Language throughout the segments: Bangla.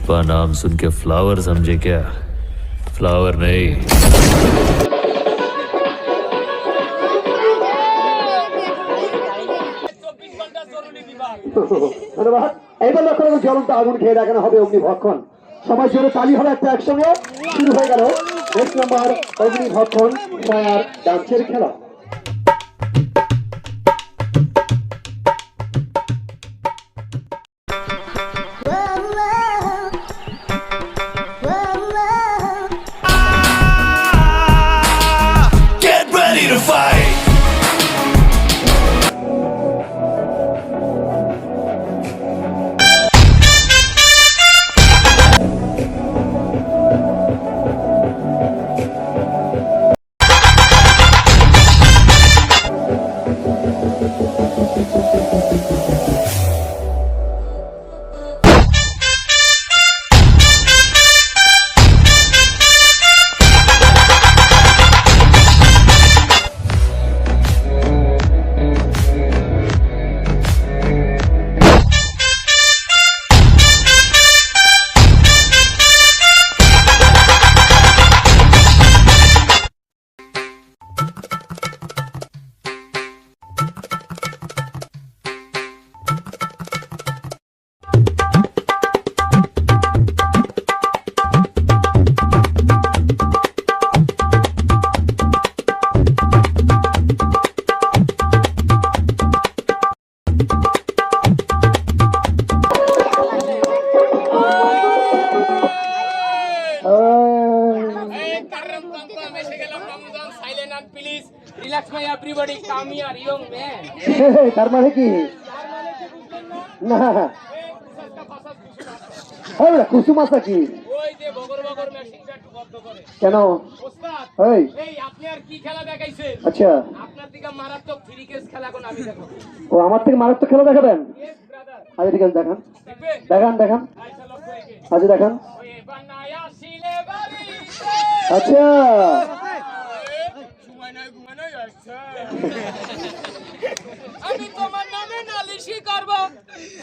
पुष्पा नाम सुन के फ्लावर समझे क्या? फ्लावर नहीं। ধন্যবাদ। এইবার লক্ষ্য রাখুন, জ্বলন্ত আগুন খেয়ে দেখানো হবে অগ্নিভক্ষণ। সবাই জোরে তালি হলো একটা একসঙ্গে। শুরু হয়ে গেল নেক্সট নাম্বার অগ্নিভক্ষণ ফায়ার ডান্সের খেলা। Get ready to fight! Relax, my everybody, come here, young man. তার মানে কি? না হবে কুসুম আসা কি? ওই যে বগর বগর মেশিনটা একটু বন্ধ করে। কেন? ওস্তাদ, এই এই আপনি আর কি খেলা দেখাইছেন? আচ্ছা, আপনার দিকে মারাত্মক থ্রি কেস খেলা কোন আমি দেখো। ও আমার থেকে মারাত্মক খেলা দেখাবেন? Yes, brother. আচ্ছা ঠিক আছে, দেখান দেখবে? দেখান দেখান। আচ্ছা, লক্ষ্য রেখে। আচ্ছা দেখান। ওই বানায়া শিলে বাড়ি। আচ্ছা ঘুমানোই আসছে। আমি তোমার নামে নালিশি করব,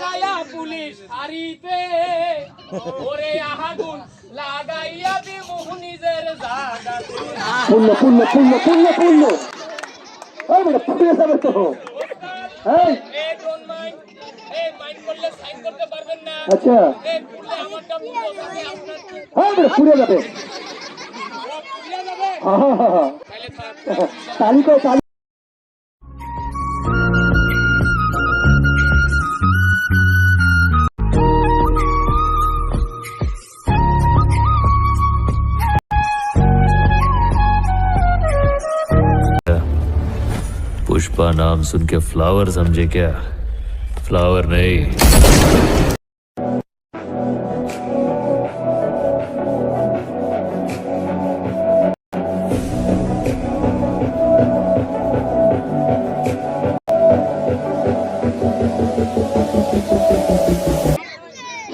যায়া পুলিশ হারিতে ওরে আগুন লাগাইয়া দিমু নিজের জায়গাতে। পূর্ণ পূর্ণ পূর্ণ পূর্ণ পূর্ণ। এই বেটা ফুটে যাবে তো। এই এই ডোন্ট মাইন্ড, এই মাইন্ড করলে সাইন করতে পারবেন না। আচ্ছা, এই পুরলে আমারটা পুরো থাকে আপনার কি? এই বেটা ফুটে যাবে। পুরলে যাবে আহা, তাহলে থাক। তালি কই তালি। पुष्पा नाम सुन के फ्लावर समझे क्या? फ्लावर नहीं।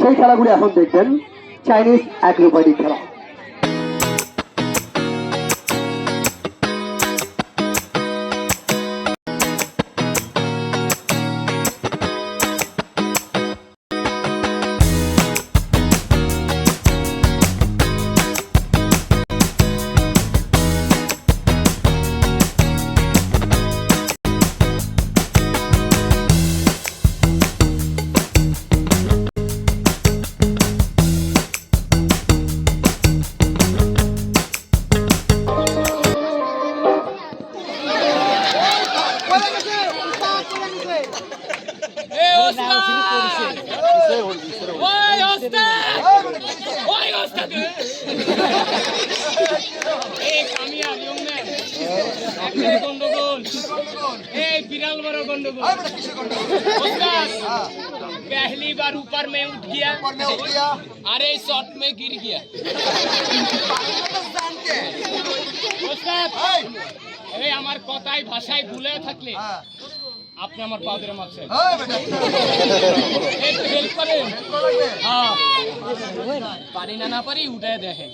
সেই খেলাগুলি এখন দেখবেন চাইনিজ অ্যাক্রোব্যাটিক খেলা। এই ওস্তাদ, ওই ওস্তাদ, ওই ওস্তাদ, এই কামিয়া ইয়ং ম্যান, একটা গন্ডগোল, এই বিরাল বড় গন্ডগোল। ওস্তাদ, पहली बार ऊपर में उठ गया, अरे शॉट में गिर गया। ওস্তাদ, এই আমার কথায় ভাষায় ভুলে থাকলে আপনি আমার পা ধরে মারছেন, একটু হেল্প করেন। হ্যাঁ, পারি না পারি উঠে দেখেন।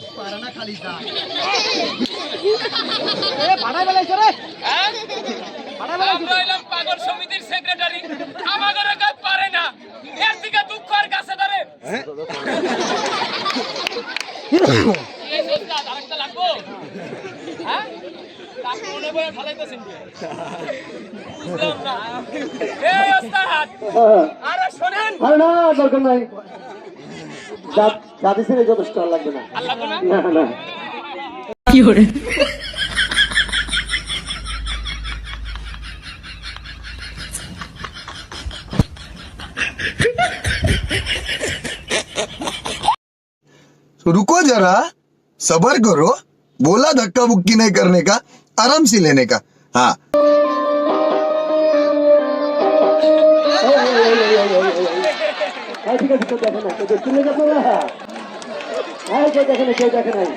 আমরা হইলাম পাগল সমিতির সেক্রেটারি, আমাদের পারে না, এর দিকে দুঃখ আর কাছে ধরে। এই ওস্তাদ আরেকটা লাগবো হ্যাঁ আপনি মনে করে ফলাইতেছেন কি বুঝলাম না এই ওস্তাদ আরে শুনেন আরে না দরকার নাই, যা দিছেন এই যথেষ্ট, আর লাগবে না। আর লাগবে না না না तो रुको जरा, सबर करो, बोला धक्का बुक्की नहीं करने का, आराम से लेने का। हाँ ঠিক আছে, কেউ দেখে না, কেউ দেখতে লেগে আপনারা, হ্যাঁ কেউ দেখে না, কেউ দেখে নাই,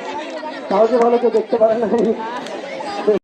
কাউকে ভালো কেউ দেখতে পারে নাই।